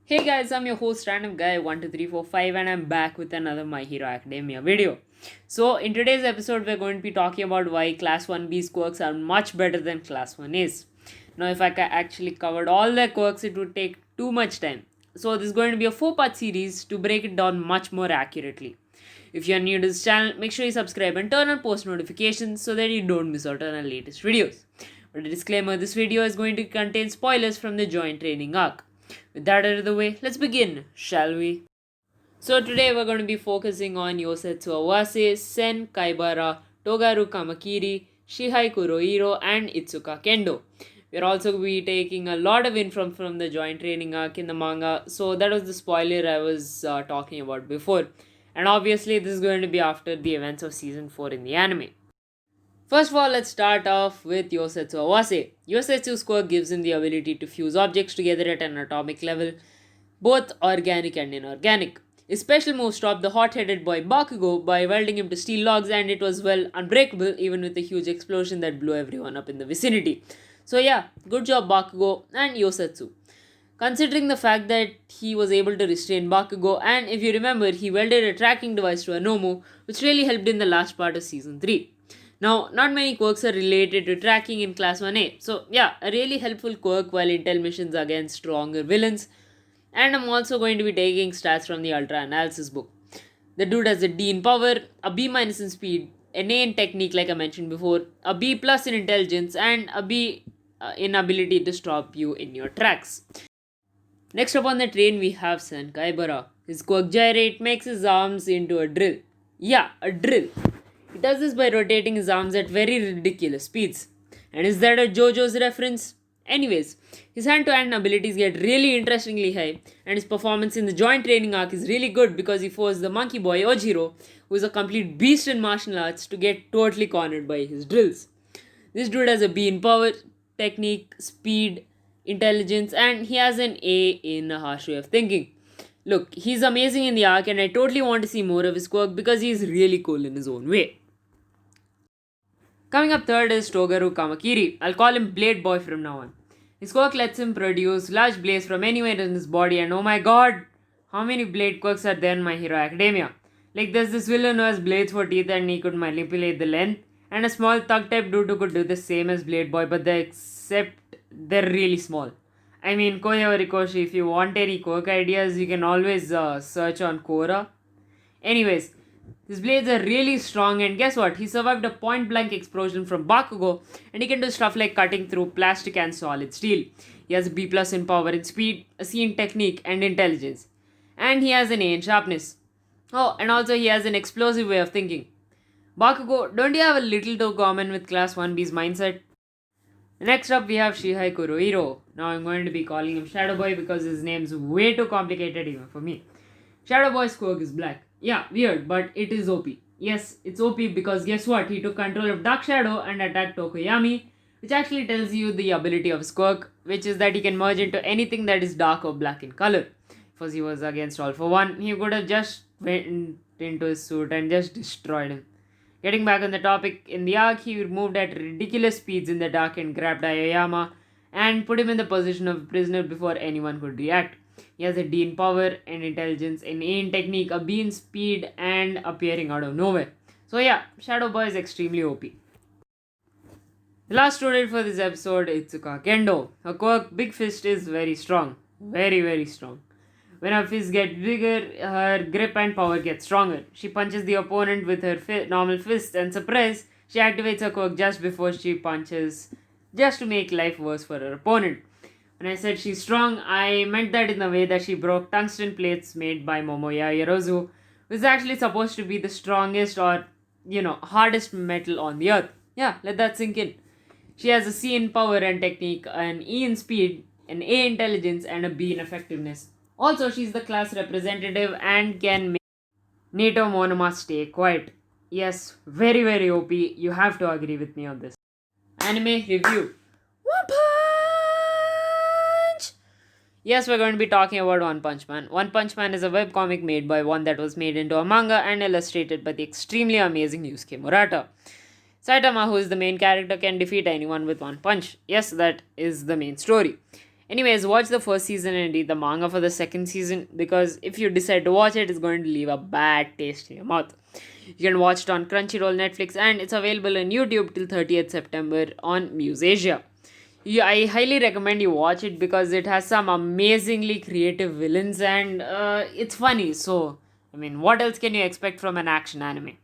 Hey guys, I'm your host Random Guy 12345 and I'm back with another My Hero Academia video. So in today's episode we're going to be talking about why Class 1B's quirks are much better than Class 1A's. Now if I actually covered all their quirks it would take too much time. So this is going to be a 4-part series to break it down much more accurately. If you're new to this channel, make sure you subscribe and turn on post notifications so that you don't miss out on our latest videos. But a disclaimer, this video is going to contain spoilers from the joint training arc. With that out of the way, let's begin, shall we? So today we're going to be focusing on Yosetsu Awase, Sen Kybara, Togaro Kamakiri, Shihai Kurohiro, and Itsuka Kendo. We're also going to be taking a lot of info from the joint training arc in the manga, so that was the spoiler I was talking about before. And obviously this is going to be after the events of season 4 in the anime. First of all, let's start off with Yosetsu Awase. Yosetsu's quirk gives him the ability to fuse objects together at an atomic level, both organic and inorganic. His special move stopped the hot-headed boy Bakugo by welding him to steel logs, and it was well unbreakable even with a huge explosion that blew everyone up in the vicinity. So yeah, good job Bakugo and Yosetsu. Considering the fact that he was able to restrain Bakugo, and if you remember, he welded a tracking device to a Nomu, which really helped in the last part of season 3. Now, not many quirks are related to tracking in Class 1A, so yeah, a really helpful quirk while intel missions against stronger villains. And I'm also going to be taking stats from the Ultra Analysis book. The dude has a D in power, a B minus in speed, an A in technique like I mentioned before, a B plus in intelligence, and a B in ability to stop you in your tracks. Next up on the train we have Sen Kybara. His quirk gyrate makes his arms into a drill. Yeah, a drill. He does this by rotating his arms at very ridiculous speeds. And is that a JoJo's reference? Anyways, his hand-to-hand abilities get really interestingly high, and his performance in the joint training arc is really good because he forced the monkey boy Ojiro, who is a complete beast in martial arts, to get totally cornered by his drills. This dude has a B in power, technique, speed, intelligence, and he has an A in a harsh way of thinking. Look, he's amazing in the arc, and I totally want to see more of his quirk because he's really cool in his own way. Coming up third is Togaro Kamakiri. I'll call him Blade Boy from now on. His quirk lets him produce large blades from anywhere in his body, and oh my god, how many blade quirks are there in My Hero Academia? Like there's this villain who has blades for teeth and he could manipulate the length, and a small thug type dude who could do the same as Blade Boy, but except they're really small. I mean, Koya or Rikoshi, if you want any quirk ideas, you can always search on Quora. Anyways, his blades are really strong, and guess what? He survived a point blank explosion from Bakugo, and he can do stuff like cutting through plastic and solid steel. He has a B plus in power and speed, a C in technique and intelligence. And he has an A in sharpness. Oh, and also he has an explosive way of thinking. Bakugo, don't you have a little too common with Class 1B's mindset? Next up we have Shihai Kurohiro. Now I'm going to be calling him Shadow Boy because his name's way too complicated even for me. Shadow Boy's quirk is black. Yeah, weird, but it is OP. Yes, it's OP because guess what? He took control of Dark Shadow and attacked Tokoyami, which actually tells you the ability of his quirk, which is that he can merge into anything that is dark or black in color. If he was against All for One, he could have just went into his suit and just destroyed him. Getting back on the topic, in the arc, he moved at ridiculous speeds in the dark and grabbed Aoyama and put him in the position of a prisoner before anyone could react. He has a D in power and intelligence, an A in technique, a B in speed, and appearing out of nowhere. So yeah, Shadow Boy is extremely OP. The last student for this episode is Itsuka Kendo. Her quirk, Big Fist, is very strong. Very, very strong. When her fists get bigger, her grip and power get stronger. She punches the opponent with her normal fist, and surprise, she activates her quirk just before she punches, just to make life worse for her opponent. When I said she's strong, I meant that in the way that she broke tungsten plates made by Momoya Yorozu, which is actually supposed to be the strongest or, hardest metal on the earth. Yeah, let that sink in. She has a C in power and technique, an E in speed, an A in intelligence, and a B in effectiveness. Also, she's the class representative and can make NATO Monoma stay quiet. Yes, very very OP. You have to agree with me on this. Anime review. One Punch! Yes, we're going to be talking about One Punch Man. One Punch Man is a webcomic made by one that was made into a manga and illustrated by the extremely amazing Yusuke Murata. Saitama, who is the main character, can defeat anyone with one punch. Yes, that is the main story. Anyways, watch the first season and read the manga for the second season, because if you decide to watch it, it's going to leave a bad taste in your mouth. You can watch it on Crunchyroll, Netflix, and it's available on YouTube till 30th September on MuseAsia. Yeah, I highly recommend you watch it because it has some amazingly creative villains and it's funny. So, I mean, what else can you expect from an action anime?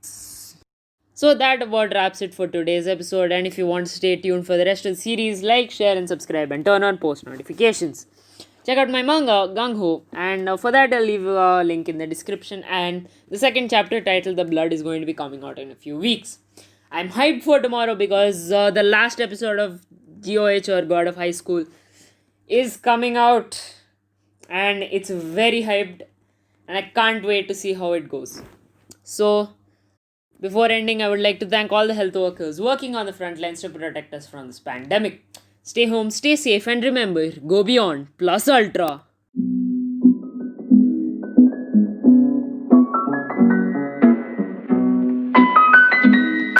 So that about wraps it for today's episode. And if you want to stay tuned for the rest of the series, like, share, and subscribe, and turn on post notifications. Check out my manga, Gung Ho, and for that, I'll leave a link in the description. And the second chapter, titled The Blood, is going to be coming out in a few weeks. I'm hyped for tomorrow because the last episode of GOH, or God of High School, is coming out, and it's very hyped, and I can't wait to see how it goes. So, before ending, I would like to thank all the health workers working on the front lines to protect us from this pandemic. Stay home, stay safe, and remember, go beyond plus ultra.